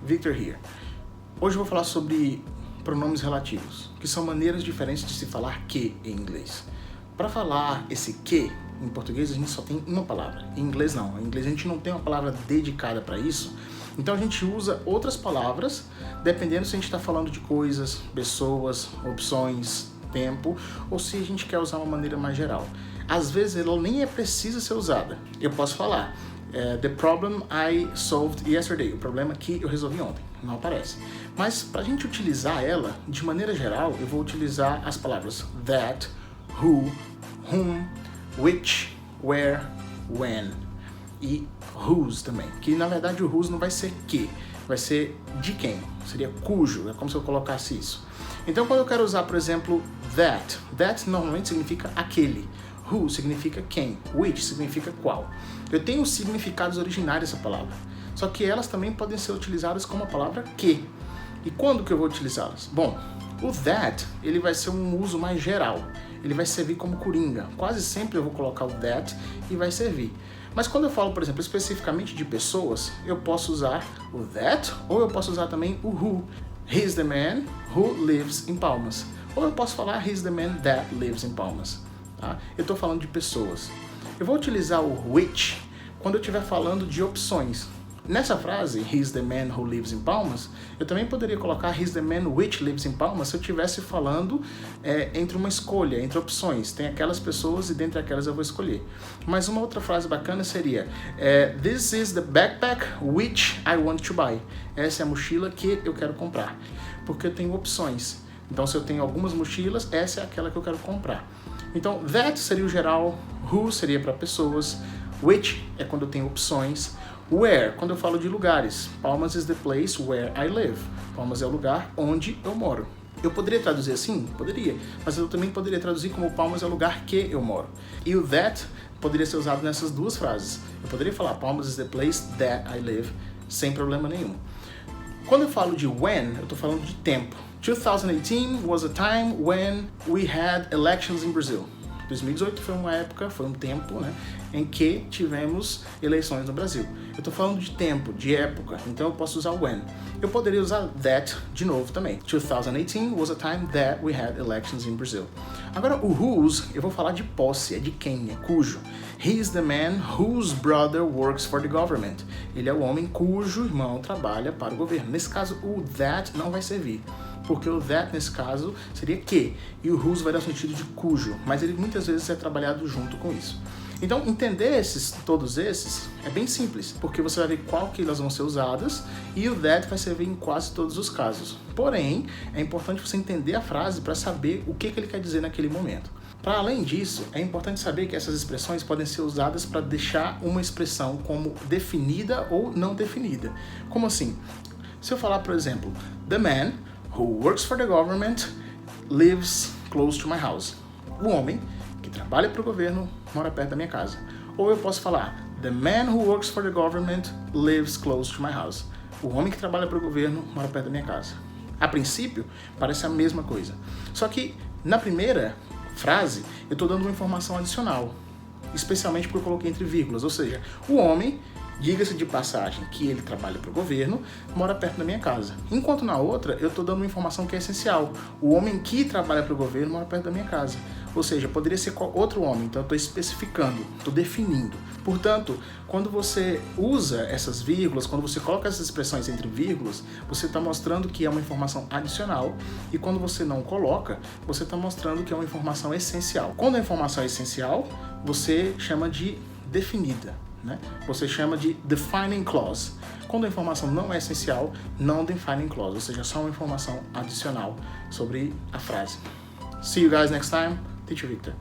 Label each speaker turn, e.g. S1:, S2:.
S1: Victor here. Hoje eu vou falar sobre pronomes relativos, que são maneiras diferentes de se falar que em inglês. Para falar esse que, em português a gente só tem uma palavra, em inglês não. Em inglês a gente não tem uma palavra dedicada para isso, então a gente usa outras palavras, dependendo se a gente está falando de coisas, pessoas, opções, tempo, ou se a gente quer usar uma maneira mais geral. Às vezes ela nem é precisa ser usada. Eu posso falar the problem I solved yesterday, o problema que eu resolvi ontem, não aparece. Mas para a gente utilizar ela, de maneira geral, eu vou utilizar as palavras that, who, whom, which, where, when e whose também, que na verdade o whose não vai ser que, vai ser de quem, seria cujo, é como se eu colocasse isso. Então quando eu quero usar, por exemplo, that normalmente significa aquele, who significa quem, which significa qual. Eu tenho os significados originais dessa palavra, só que elas também podem ser utilizadas como a palavra que. E quando que eu vou utilizá-las? Bom, o that, ele vai ser um uso mais geral, ele vai servir como coringa. Quase sempre eu vou colocar o that e vai servir. Mas quando eu falo, por exemplo, especificamente de pessoas, eu posso usar o that, ou eu posso usar também o who. He's the man who lives in Palmas. Ou eu posso falar he's the man that lives in Palmas. Tá? Eu estou falando de pessoas. Eu vou utilizar o which quando eu estiver falando de opções. Nessa frase, he's the man who lives in Palmas, eu também poderia colocar he's the man which lives in Palmas se eu estivesse falando entre uma escolha, entre opções. Tem aquelas pessoas e dentre aquelas eu vou escolher. Mas uma outra frase bacana seria this is the backpack which I want to buy. Essa é a mochila que eu quero comprar. Porque eu tenho opções. Então se eu tenho algumas mochilas, essa é aquela que eu quero comprar. Então that seria o geral, who seria para pessoas, which é quando eu tenho opções, where, quando eu falo de lugares. Palmas is the place where I live. Palmas é o lugar onde eu moro. Eu poderia traduzir assim? Poderia. Mas eu também poderia traduzir como Palmas é o lugar que eu moro. E o that poderia ser usado nessas duas frases. Eu poderia falar Palmas is the place that I live, sem problema nenhum. Quando eu falo de when, eu estou falando de tempo. 2018 was a time when we had elections in Brazil. 2018 foi uma época, foi um tempo, né, em que tivemos eleições no Brasil. Eu estou falando de tempo, de época, então eu posso usar when. Eu poderia usar that de novo também. 2018 was a time that we had elections in Brazil. Agora o whose, eu vou falar de posse, é de quem, é cujo. He is the man whose brother works for the government. Ele é o homem cujo irmão trabalha para o governo. Nesse caso, o that não vai servir, porque o that, nesse caso, seria que, e o whose vai dar o sentido de cujo, mas ele muitas vezes é trabalhado junto com isso. Então, entender todos esses é bem simples, porque você vai ver qual que elas vão ser usadas e o that vai servir em quase todos os casos. Porém, é importante você entender a frase para saber o que ele quer dizer naquele momento. Para além disso, é importante saber que essas expressões podem ser usadas para deixar uma expressão como definida ou não definida. Como assim? Se eu falar, por exemplo, the man who works for the government lives close to my house. O homem que trabalha para o governo mora perto da minha casa. Ou eu posso falar the man who works for the government lives close to my house. O homem que trabalha para o governo mora perto da minha casa. A princípio, parece a mesma coisa. Só que na primeira frase, eu estou dando uma informação adicional, especialmente porque eu coloquei entre vírgulas, ou seja, o homem, diga-se de passagem que ele trabalha para o governo, mora perto da minha casa. Enquanto na outra, eu estou dando uma informação que é essencial. O homem que trabalha para o governo mora perto da minha casa. Ou seja, poderia ser outro homem, então eu estou especificando, estou definindo. Portanto, quando você usa essas vírgulas, quando você coloca essas expressões entre vírgulas, você está mostrando que é uma informação adicional, e quando você não coloca, você está mostrando que é uma informação essencial. Quando a informação é essencial, você chama de definida, né? Você chama de defining clause. Quando a informação não é essencial, não defining clause, ou seja, só uma informação adicional sobre a frase. See you guys next time. Teacher Victor.